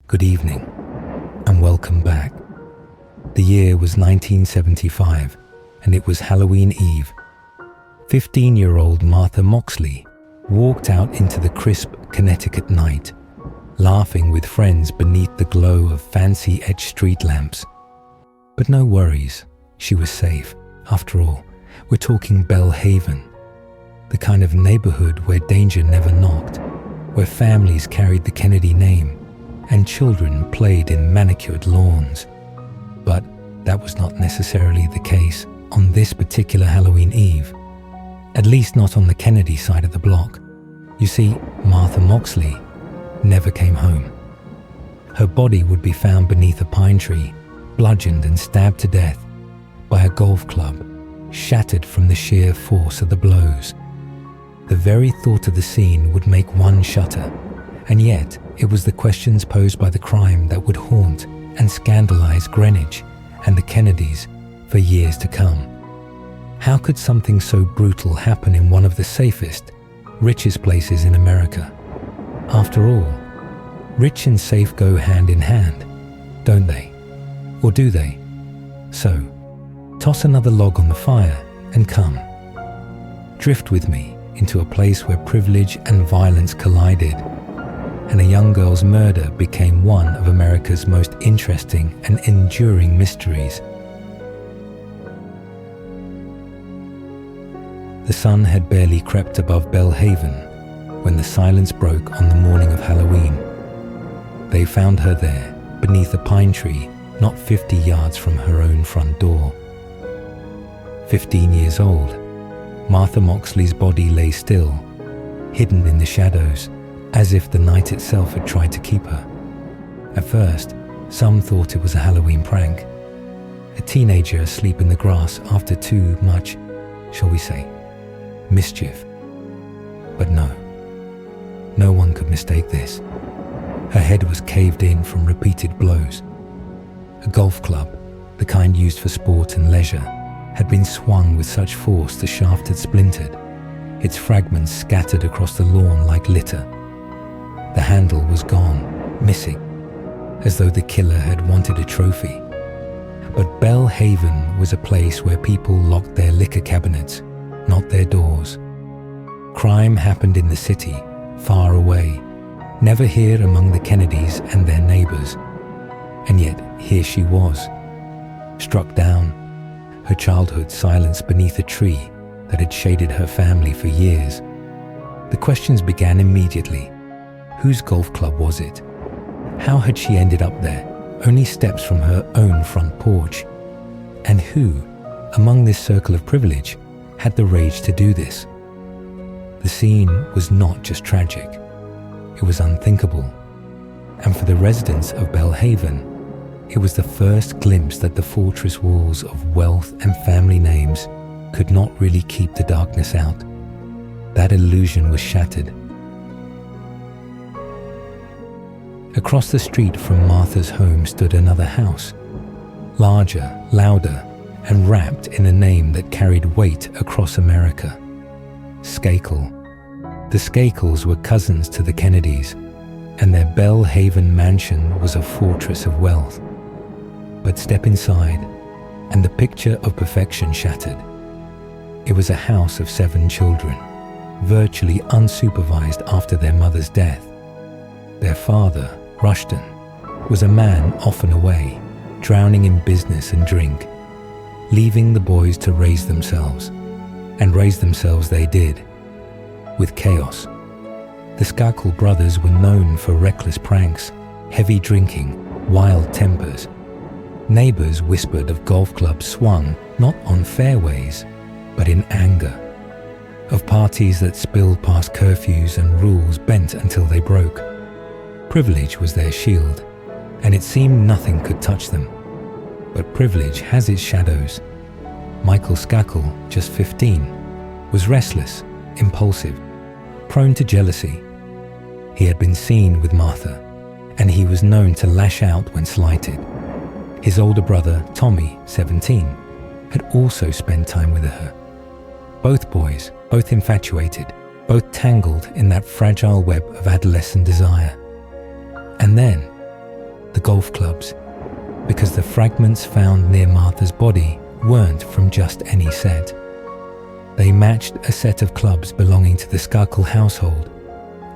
good evening, and welcome back. The year was 1975, and it was Halloween Eve. 15-year-old Martha Moxley walked out into the crisp Connecticut night, laughing with friends beneath the glow of fancy etched street lamps. But no worries, she was safe. After all, we're talking Belle Haven, the kind of neighborhood where danger never knocked, where families carried the Kennedy name and children played in manicured lawns. But that was not necessarily the case on this particular Halloween Eve, at least not on the Kennedy side of the block. You see, Martha Moxley never came home. Her body would be found beneath a pine tree, bludgeoned and stabbed to death by a golf club, shattered from the sheer force of the blows. The very thought of the scene would make one shudder, and yet it was the questions posed by the crime that would haunt and scandalize Greenwich and the Kennedys for years to come. How could something so brutal happen in one of the safest, richest places in America? After all, rich and safe go hand in hand, don't they? Or do they? So, toss another log on the fire and come. Drift with me into a place where privilege and violence collided, and a young girl's murder became one of America's most interesting and enduring mysteries. The sun had barely crept above Belle Haven when the silence broke on the morning of Halloween. They found her there, beneath a pine tree, not 50 yards from her own front door. 15 years old, Martha Moxley's body lay still, hidden in the shadows, as if the night itself had tried to keep her. At first, some thought it was a Halloween prank, a teenager asleep in the grass after too much, shall we say, mischief. But no one could mistake this. Her head was caved in from repeated blows. A golf club, the kind used for sport and leisure, had been swung with such force the shaft had splintered, its fragments scattered across the lawn like litter. The handle was gone, missing, as though the killer had wanted a trophy. But Belle Haven was a place where people locked their liquor cabinets, not their doors. Crime happened in the city, far away, never here among the Kennedys and their neighbors. And yet here she was, struck down, her childhood silenced beneath a tree that had shaded her family for years. The questions began immediately. Whose golf club was it? How had she ended up there, only steps from her own front porch? And who, among this circle of privilege, had the rage to do this? The scene was not just tragic, it was unthinkable. And for the residents of Belle Haven, it was the first glimpse that the fortress walls of wealth and family names could not really keep the darkness out. That illusion was shattered. Across the street from Martha's home stood another house, larger, louder, and wrapped in a name that carried weight across America. Skakel. The Skakels were cousins to the Kennedys, and their Belle Haven mansion was a fortress of wealth. But step inside, and the picture of perfection shattered. It was a house of 7 children, virtually unsupervised after their mother's death. Their father, Rushton, was a man often away, drowning in business and drink, leaving the boys to raise themselves. And raise themselves they did, with chaos. The Skakel brothers were known for reckless pranks, heavy drinking, wild tempers. Neighbors whispered of golf clubs swung not on fairways, but in anger, of parties that spilled past curfews and rules bent until they broke. Privilege was their shield, and it seemed nothing could touch them. But privilege has its shadows. Michael Skakel, just 15, was restless, impulsive, prone to jealousy. He had been seen with Martha, and he was known to lash out when slighted. His older brother, Tommy, 17, had also spent time with her. Both boys, both infatuated, both tangled in that fragile web of adolescent desire. And then, golf clubs, because the fragments found near Martha's body weren't from just any set. They matched a set of clubs belonging to the Skakel household,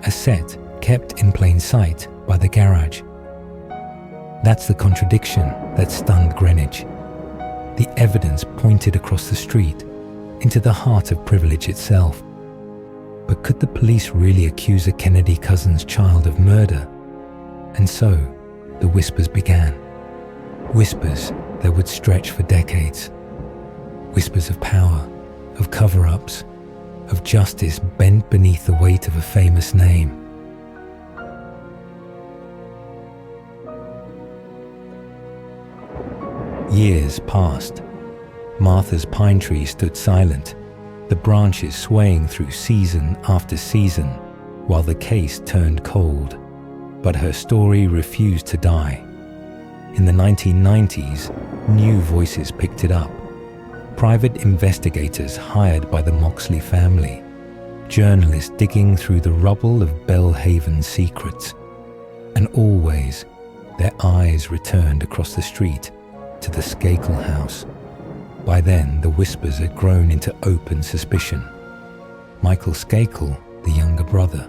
a set kept in plain sight by the garage. That's the contradiction that stunned Greenwich. The evidence pointed across the street, into the heart of privilege itself. But could the police really accuse a Kennedy cousin's child of murder? And so, the whispers began. Whispers that would stretch for decades. Whispers of power, of cover-ups, of justice bent beneath the weight of a famous name. Years passed. Martha's pine tree stood silent, the branches swaying through season after season, while the case turned cold. But her story refused to die. In the 1990s, new voices picked it up. Private investigators hired by the Moxley family, journalists digging through the rubble of Belle Haven's secrets. And always, their eyes returned across the street to the Skakel house. By then, the whispers had grown into open suspicion. Michael Skakel, the younger brother,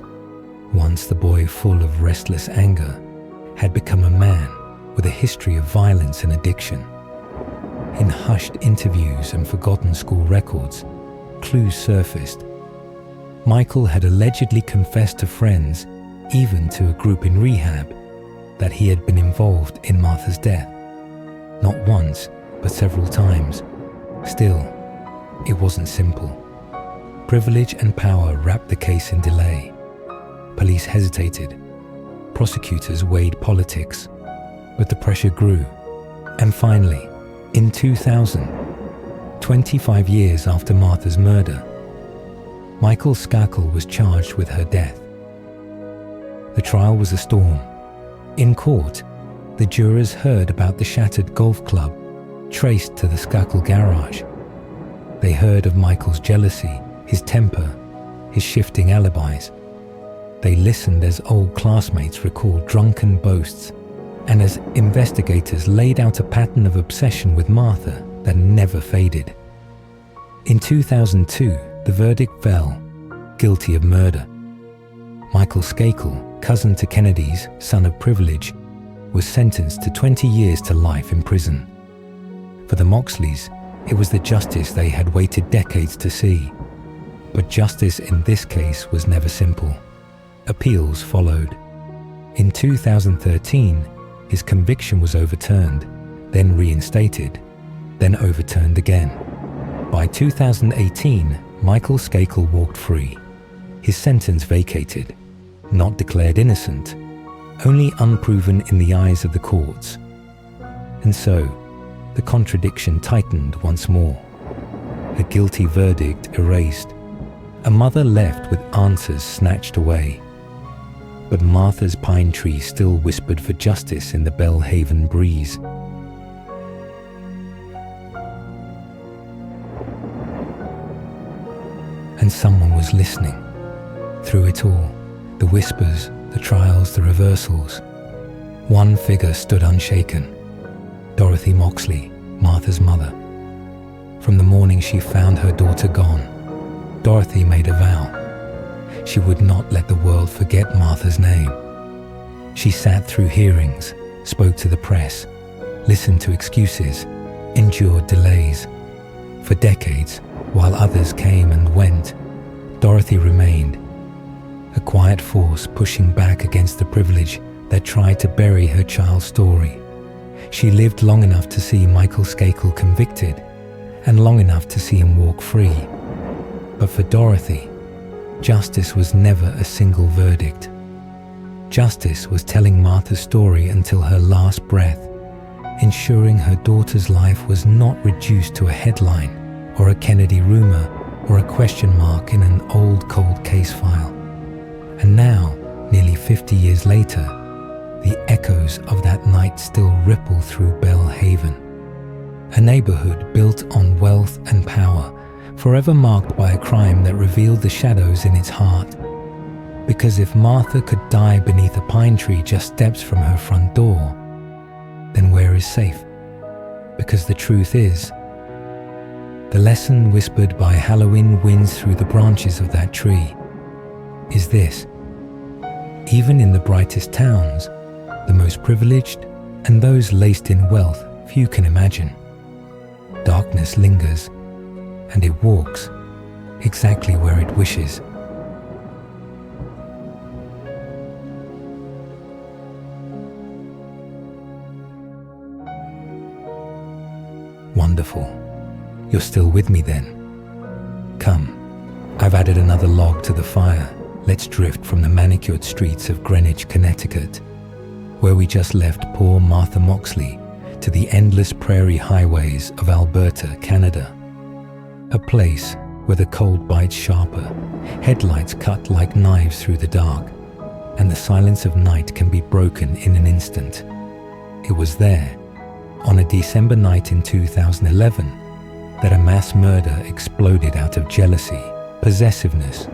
once the boy full of restless anger, had become a man with a history of violence and addiction. In hushed interviews and forgotten school records, clues surfaced. Michael had allegedly confessed to friends, even to a group in rehab, that he had been involved in Martha's death. Not once, but several times. Still, it wasn't simple. Privilege and power wrapped the case in delay. Police hesitated. Prosecutors weighed politics. But the pressure grew. And finally, in 2000, 25 years after Martha's murder, Michael Skakel was charged with her death. The trial was a storm. In court, the jurors heard about the shattered golf club traced to the Skakel garage. They heard of Michael's jealousy, his temper, his shifting alibis. They listened as old classmates recalled drunken boasts, and as investigators laid out a pattern of obsession with Martha that never faded. In 2002, the verdict fell, guilty of murder. Michael Skakel, cousin to Kennedy's, son of privilege, was sentenced to 20 years to life in prison. For the Moxleys, it was the justice they had waited decades to see. But justice in this case was never simple. Appeals followed. In 2013, his conviction was overturned, then reinstated, then overturned again. By 2018, Michael Skakel walked free, his sentence vacated, not declared innocent, only unproven in the eyes of the courts. And so, the contradiction tightened once more. A guilty verdict erased, a mother left with answers snatched away. But Martha's pine tree still whispered for justice in the Belle Haven breeze. And someone was listening. Through it all, the whispers, the trials, the reversals. One figure stood unshaken. Dorothy Moxley, Martha's mother. From the morning she found her daughter gone, Dorothy made a vow. She would not let the world forget Martha's name. She sat through hearings, spoke to the press, listened to excuses, endured delays. For decades, while others came and went, Dorothy remained, a quiet force pushing back against the privilege that tried to bury her child's story. She lived long enough to see Michael Skakel convicted, and long enough to see him walk free. But for Dorothy, justice was never a single verdict. Justice was telling Martha's story until her last breath, ensuring her daughter's life was not reduced to a headline, or a Kennedy rumor, or a question mark in an old cold case file. And now, nearly 50 years later, the echoes of that night still ripple through Belle Haven, a neighborhood built on wealth and power, forever marked by a crime that revealed the shadows in its heart. Because if Martha could die beneath a pine tree just steps from her front door, there is safe. Because the truth is, the lesson whispered by Halloween winds through the branches of that tree is this: even in the brightest towns, the most privileged, and those laced in wealth few can imagine, darkness lingers, and it walks exactly where it wishes. Wonderful. You're still with me then? Come, I've added another log to the fire. Let's drift from the manicured streets of Greenwich, Connecticut, where we just left poor Martha Moxley, to the endless prairie highways of Alberta, Canada. A place where the cold bites sharper, headlights cut like knives through the dark, and the silence of night can be broken in an instant. It was there, on a December night in 2011, that a mass murder exploded out of jealousy, possessiveness,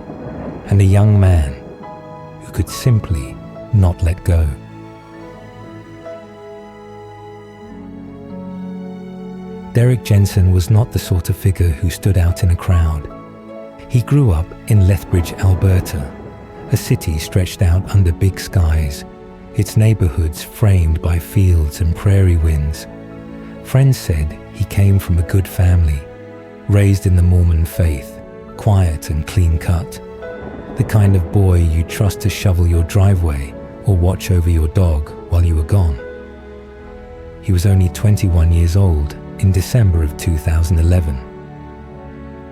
and a young man who could simply not let go. Derek Jensen was not the sort of figure who stood out in a crowd. He grew up in Lethbridge, Alberta, a city stretched out under big skies, its neighborhoods framed by fields and prairie winds. Friends said he came from a good family, raised in the Mormon faith, quiet and clean-cut, the kind of boy you'd trust to shovel your driveway or watch over your dog while you were gone. He was only 21 years old in December of 2011.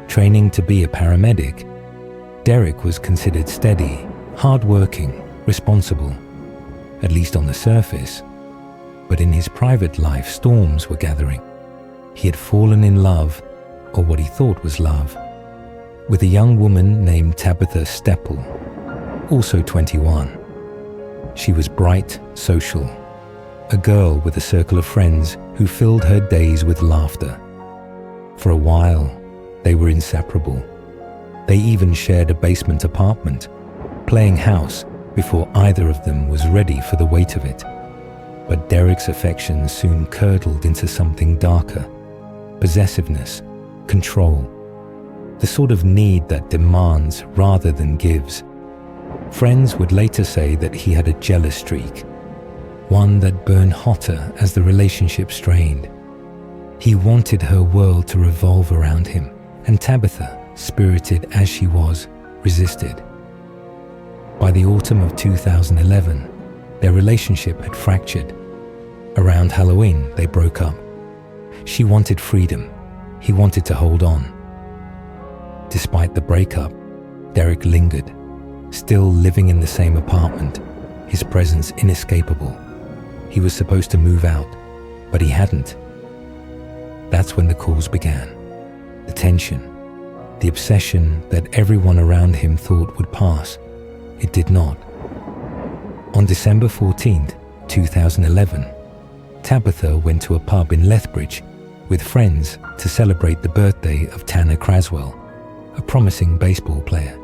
Training to be a paramedic, Derek was considered steady, hard-working, responsible, at least on the surface. But in his private life, storms were gathering. He had fallen in love, or what he thought was love, with a young woman named Tabitha Stepple, also 21. She was bright, social, a girl with a circle of friends who filled her days with laughter. For a while, they were inseparable. They even shared a basement apartment, playing house before either of them was ready for the weight of it. But Derek's affection soon curdled into something darker: possessiveness, control, the sort of need that demands rather than gives. Friends would later say that he had a jealous streak, one that burned hotter as the relationship strained. He wanted her world to revolve around him, and Tabitha, spirited as she was, resisted. By the autumn of 2011, their relationship had fractured. Around Halloween, they broke up. She wanted freedom. He wanted to hold on. Despite the breakup, Derek lingered, still living in the same apartment, his presence inescapable. He was supposed to move out, but he hadn't. That's when the calls began. The tension, the obsession that everyone around him thought would pass. It did not. On December 14th, 2011, Tabitha went to a pub in Lethbridge with friends to celebrate the birthday of Tanner Craswell, a promising baseball player.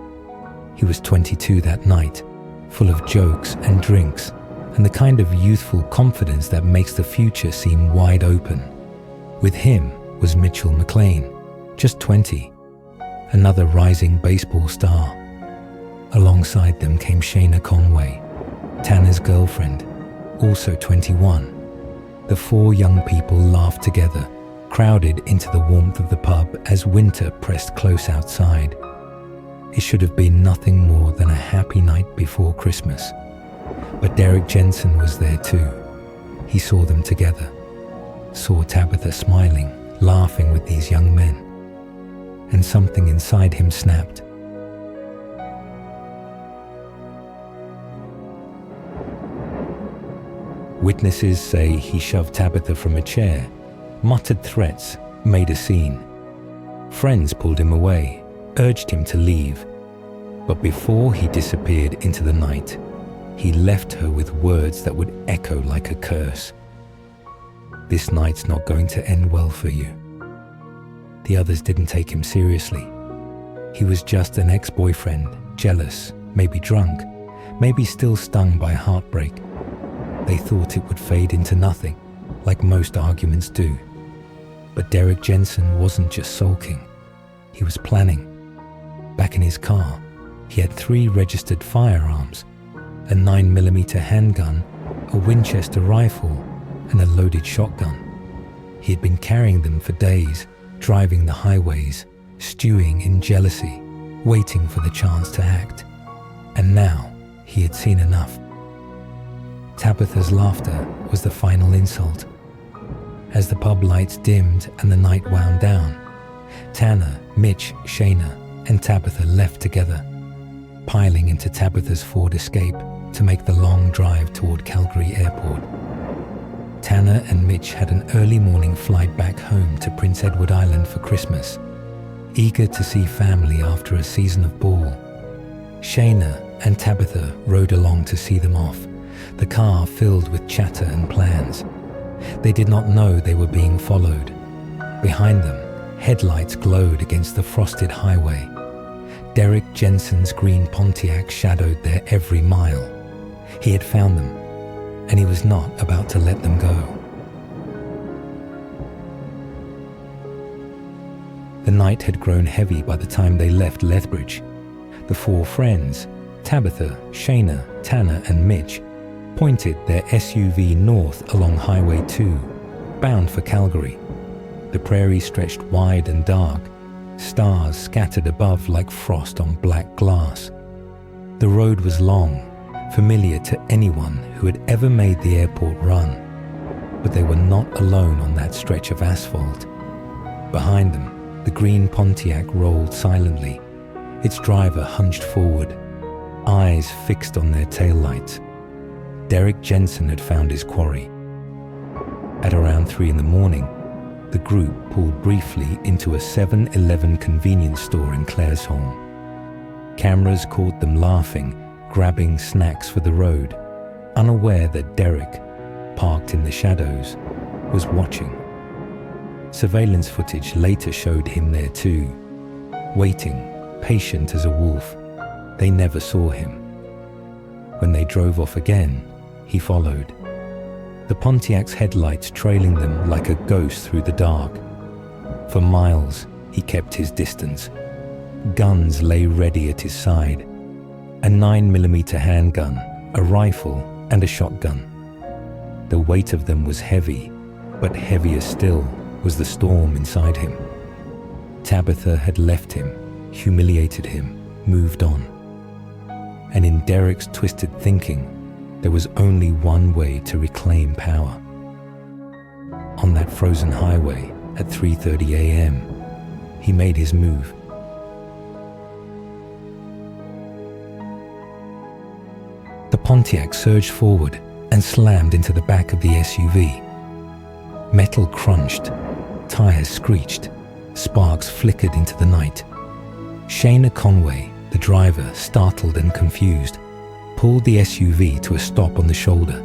He was 22 that night, full of jokes and drinks, and the kind of youthful confidence that makes the future seem wide open. With him was Mitchell McLean, just 20, another rising baseball star. Alongside them came Shayna Conway, Tanner's girlfriend, also 21. The four young people laughed together, crowded into the warmth of the pub as winter pressed close outside. It should have been nothing more than a happy night before Christmas. But Derek Jensen was there too. He saw them together, saw Tabitha smiling, laughing with these young men, and something inside him snapped. Witnesses say he shoved Tabitha from a chair, muttered threats, made a scene. Friends pulled him away, urged him to leave. But before he disappeared into the night, he left her with words that would echo like a curse. "This night's not going to end well for you." The others didn't take him seriously. He was just an ex-boyfriend, jealous, maybe drunk, maybe still stung by heartbreak. They thought it would fade into nothing, like most arguments do. But Derek Jensen wasn't just sulking. He was planning. Back in his car, he had 3 registered firearms, a 9mm handgun, a Winchester rifle, and a loaded shotgun. He had been carrying them for days, driving the highways, stewing in jealousy, waiting for the chance to act. And now he had seen enough. Tabitha's laughter was the final insult. As the pub lights dimmed and the night wound down, Tanner, Mitch, Shayna, and Tabitha left together, piling into Tabitha's Ford Escape to make the long drive toward Calgary Airport. Tanner and Mitch had an early morning flight back home to Prince Edward Island for Christmas, eager to see family after a season of ball. Shayna and Tabitha rode along to see them off, the car filled with chatter and plans. They did not know they were being followed. Behind them, headlights glowed against the frosted highway. Derek Jensen's green Pontiac shadowed their every mile. He had found them, and he was not about to let them go. The night had grown heavy by the time they left Lethbridge. The 4 friends, Tabitha, Shayna, Tanner, and Mitch, pointed their SUV north along Highway 2, bound for Calgary. The prairie stretched wide and dark, stars scattered above like frost on black glass. The road was long, familiar to anyone who had ever made the airport run, but they were not alone on that stretch of asphalt. Behind them, the green Pontiac rolled silently, its driver hunched forward, eyes fixed on their taillights. Derek Jensen had found his quarry. At around 3 a.m, the group pulled briefly into a 7-Eleven convenience store in Claresholm. Cameras caught them laughing, grabbing snacks for the road, unaware that Derek, parked in the shadows, was watching. Surveillance footage later showed him there too, waiting, patient as a wolf. They never saw him. When they drove off again, he followed, the Pontiac's headlights trailing them like a ghost through the dark. For miles, he kept his distance. Guns lay ready at his side, a 9mm handgun, a rifle, and a shotgun. The weight of them was heavy, but heavier still was the storm inside him. Tabitha had left him, humiliated him, moved on. And in Derek's twisted thinking, there was only one way to reclaim power. On that frozen highway at 3:30 a.m., he made his move. The Pontiac surged forward and slammed into the back of the SUV. Metal crunched, tires screeched, sparks flickered into the night. Shayna Conway, the driver, startled and confused, pulled the SUV to a stop on the shoulder.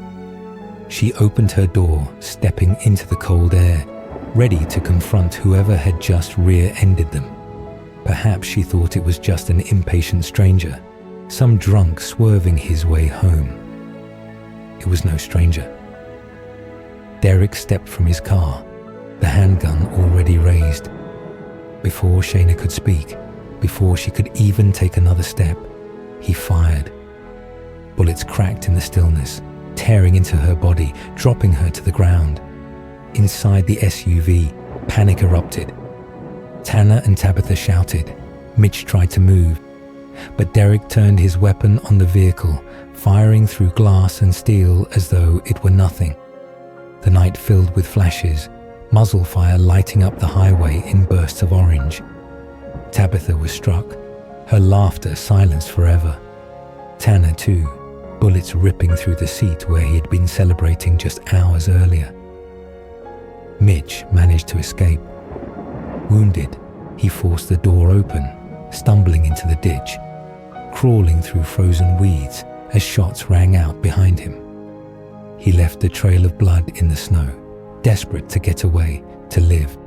She opened her door, stepping into the cold air, ready to confront whoever had just rear-ended them. Perhaps she thought it was just an impatient stranger, some drunk swerving his way home. It was no stranger. Derek stepped from his car, the handgun already raised. Before Shayna could speak, before she could even take another step, he fired. Bullets cracked in the stillness, tearing into her body, dropping her to the ground. Inside the SUV, panic erupted. Tanner and Tabitha shouted. Mitch tried to move, but Derek turned his weapon on the vehicle, firing through glass and steel as though it were nothing. The night filled with flashes, muzzle fire lighting up the highway in bursts of orange. Tabitha was struck, her laughter silenced forever. Tanner too, bullets ripping through the seat where he had been celebrating just hours earlier. Mitch managed to escape. Wounded, he forced the door open, stumbling into the ditch, crawling through frozen weeds as shots rang out behind him. He left a trail of blood in the snow, desperate to get away, to live.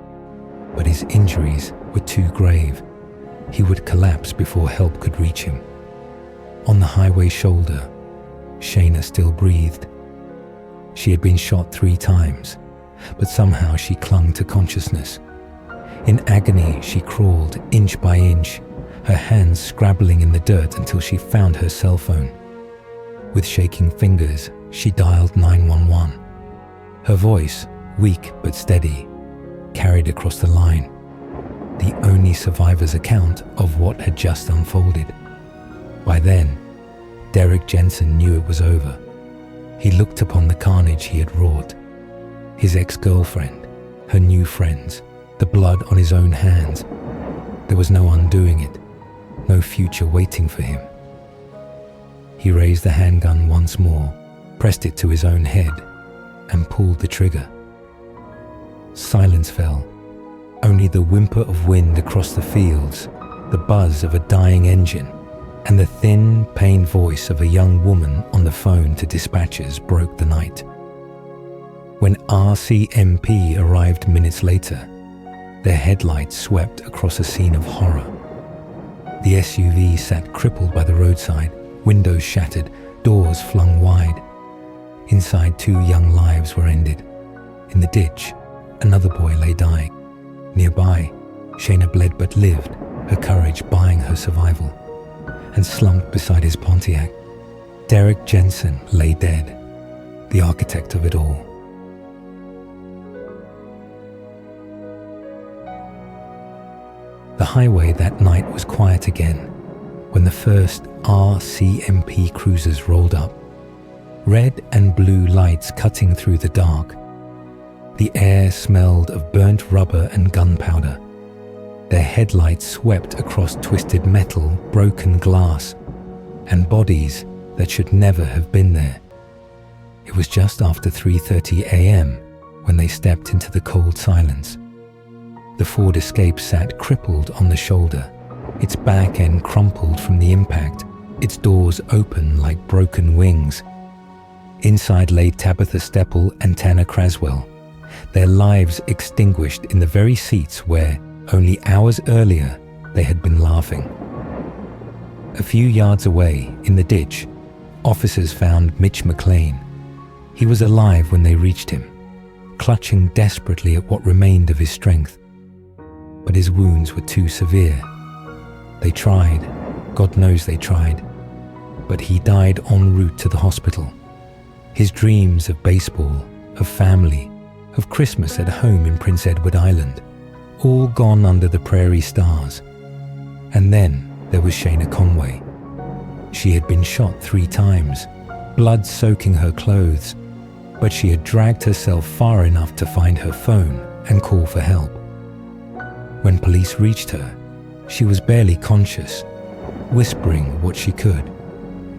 But his injuries were too grave. He would collapse before help could reach him. On the highway shoulder, Shayna still breathed. She had been shot 3 times, but somehow she clung to consciousness. In agony, she crawled inch by inch, her hands scrabbling in the dirt until she found her cell phone. With shaking fingers, she dialed 911. Her voice, weak but steady, carried across the line, the only survivor's account of what had just unfolded. By then, Derek Jensen knew it was over. He looked upon the carnage he had wrought. His ex-girlfriend, her new friends, the blood on his own hands. There was no undoing it, no future waiting for him. He raised the handgun once more, pressed it to his own head, and pulled the trigger. Silence fell. Only the whimper of wind across the fields, the buzz of a dying engine, and the thin, pained voice of a young woman on the phone to dispatchers broke the night. When RCMP arrived minutes later, their headlights swept across a scene of horror. The SUV sat crippled by the roadside, windows shattered, doors flung wide. Inside, 2 young lives were ended. In the ditch, another boy lay dying. Nearby, Shayna bled but lived, her courage buying her survival. And slumped beside his Pontiac, Derek Jensen lay dead, the architect of it all. The highway that night was quiet again when the first RCMP cruisers rolled up, red and blue lights cutting through the dark. The air smelled of burnt rubber and gunpowder. Their headlights swept across twisted metal, broken glass, and bodies that should never have been there. It was just after 3:30 a.m. when they stepped into the cold silence. The Ford Escape sat crippled on the shoulder, its back end crumpled from the impact, its doors open like broken wings. Inside lay Tabitha Stepple and Tanner Craswell, their lives extinguished in the very seats where, only hours earlier, they had been laughing. A few yards away, in the ditch, officers found Mitch McLean. He was alive when they reached him, clutching desperately at what remained of his strength. But his wounds were too severe. They tried, God knows they tried, but he died en route to the hospital. His dreams of baseball, of family, of Christmas at home in Prince Edward Island, all gone under the prairie stars. And then there was Shayna Conway. She had been shot 3 times, blood soaking her clothes, but she had dragged herself far enough to find her phone and call for help. When police reached her, she was barely conscious, whispering what she could.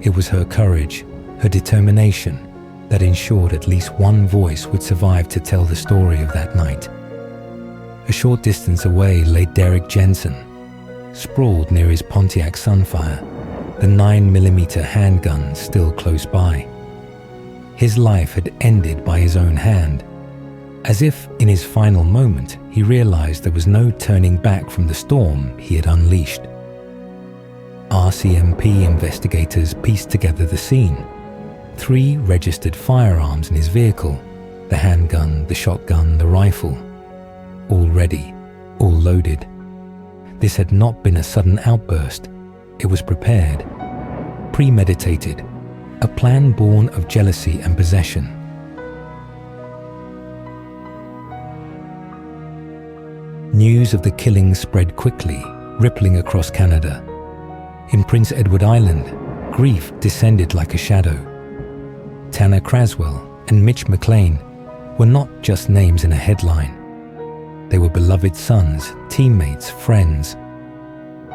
It was her courage, her determination, that ensured at least one voice would survive to tell the story of that night. A short distance away lay Derek Jensen, sprawled near his Pontiac Sunfire, the 9mm handgun still close by. His life had ended by his own hand. As if in his final moment, he realized there was no turning back from the storm he had unleashed. RCMP investigators pieced together the scene. 3 registered firearms in his vehicle, the handgun, the shotgun, the rifle. All ready, all loaded. This had not been a sudden outburst. It was prepared, premeditated, a plan born of jealousy and possession. News of the killings spread quickly, rippling across Canada. In Prince Edward Island, grief descended like a shadow. Tanner Craswell and Mitch McLean were not just names in a headline. They were beloved sons, teammates, friends.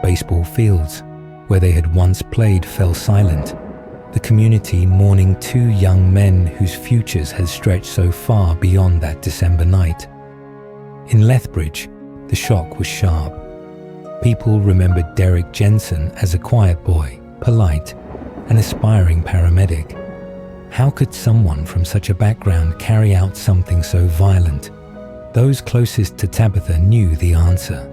Baseball fields, where they had once played, fell silent, the community mourning 2 young men whose futures had stretched so far beyond that December night. In Lethbridge, the shock was sharp. People remembered Derek Jensen as a quiet boy, polite, an aspiring paramedic. How could someone from such a background carry out something so violent? Those closest to Tabitha knew the answer.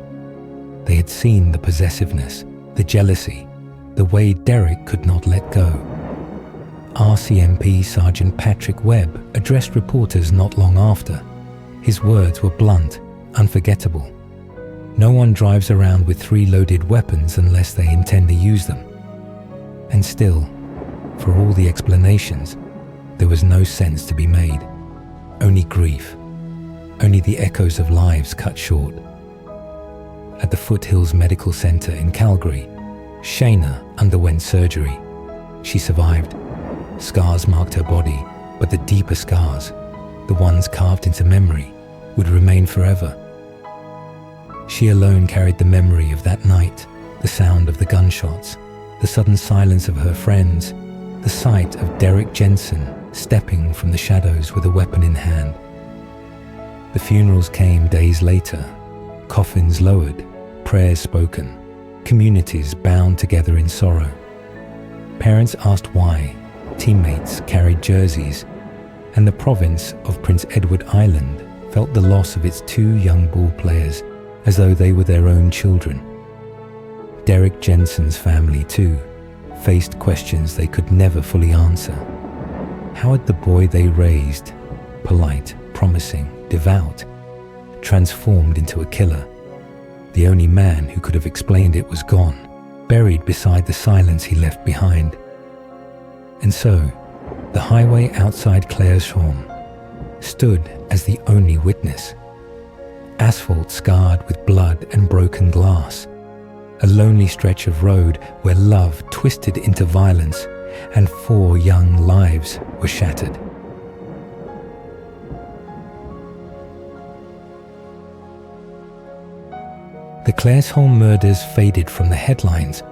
They had seen the possessiveness, the jealousy, the way Derek could not let go. RCMP Sergeant Patrick Webb addressed reporters not long after. His words were blunt, unforgettable. No one drives around with 3 loaded weapons unless they intend to use them. And still, for all the explanations, there was no sense to be made. Only grief. Only the echoes of lives cut short. At the Foothills Medical Center in Calgary, Shayna underwent surgery. She survived. Scars marked her body, but the deeper scars, the ones carved into memory, would remain forever. She alone carried the memory of that night, the sound of the gunshots, the sudden silence of her friends, the sight of Derek Jensen stepping from the shadows with a weapon in hand. The funerals came days later, coffins lowered, prayers spoken, communities bound together in sorrow. Parents asked why, teammates carried jerseys, and the province of Prince Edward Island felt the loss of its 2 young ball players as though they were their own children. Derek Jensen's family, too, faced questions they could never fully answer. How had the boy they raised, polite, promising, devout, transformed into a killer? The only man who could have explained it was gone, buried beside the silence he left behind. And so, the highway outside Claire's-Shawn stood as the only witness. Asphalt scarred with blood and broken glass. A lonely stretch of road where love twisted into violence and 4 young lives were shattered. The Claire's-Shawn murders faded from the headlines,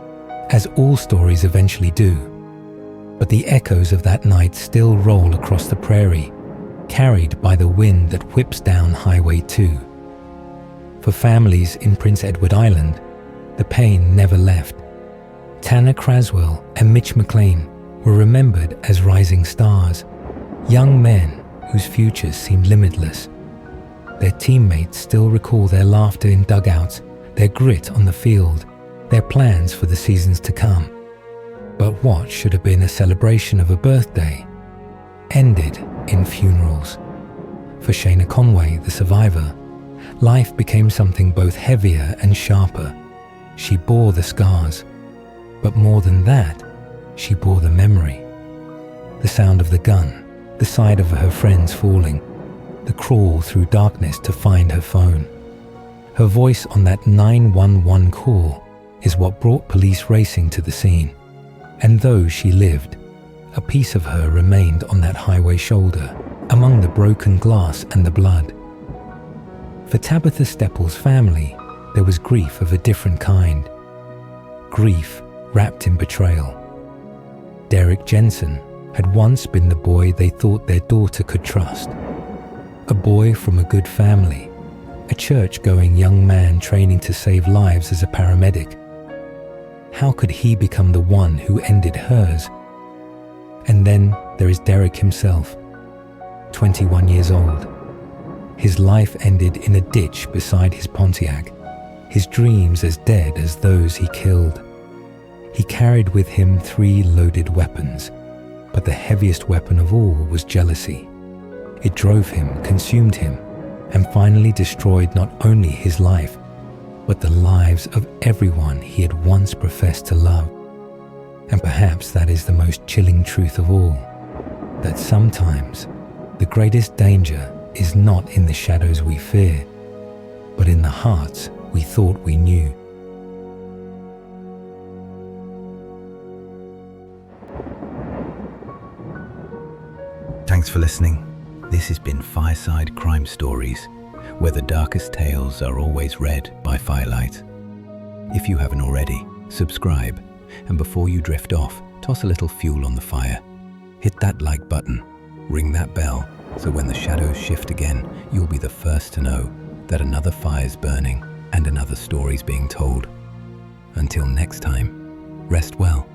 as all stories eventually do. But the echoes of that night still roll across the prairie, carried by the wind that whips down Highway 2. For families in Prince Edward Island, the pain never left. Tanner Craswell and Mitch McLean were remembered as rising stars, young men whose futures seemed limitless. Their teammates still recall their laughter in dugouts, their grit on the field, their plans for the seasons to come. But what should have been a celebration of a birthday ended in funerals. For Shayna Conway, the survivor, life became something both heavier and sharper. She bore the scars, but more than that, she bore the memory. The sound of the gun, the sight of her friends falling, the crawl through darkness to find her phone. Her voice on that 911 call is what brought police racing to the scene. And though she lived, a piece of her remained on that highway shoulder, among the broken glass and the blood. For Tabitha Stepple's family, there was grief of a different kind. Grief wrapped in betrayal. Derek Jensen had once been the boy they thought their daughter could trust. A boy from a good family, a church-going young man training to save lives as a paramedic. How could he become the one who ended hers? And then there is Derek himself, 21 years old. His life ended in a ditch beside his Pontiac, his dreams as dead as those he killed. He carried with him 3 loaded weapons, but the heaviest weapon of all was jealousy. It drove him, consumed him, and finally destroyed not only his life, but the lives of everyone he had once professed to love. And perhaps that is the most chilling truth of all, that sometimes the greatest danger is not in the shadows we fear, but in the hearts we thought we knew. Thanks for listening. This has been Fireside Crime Stories, where the darkest tales are always read by Firelight. If you haven't already, subscribe, and before you drift off, toss a little fuel on the fire. Hit that like button, ring that bell, so when the shadows shift again, you'll be the first to know that another fire's burning and another story's being told. Until next time, rest well.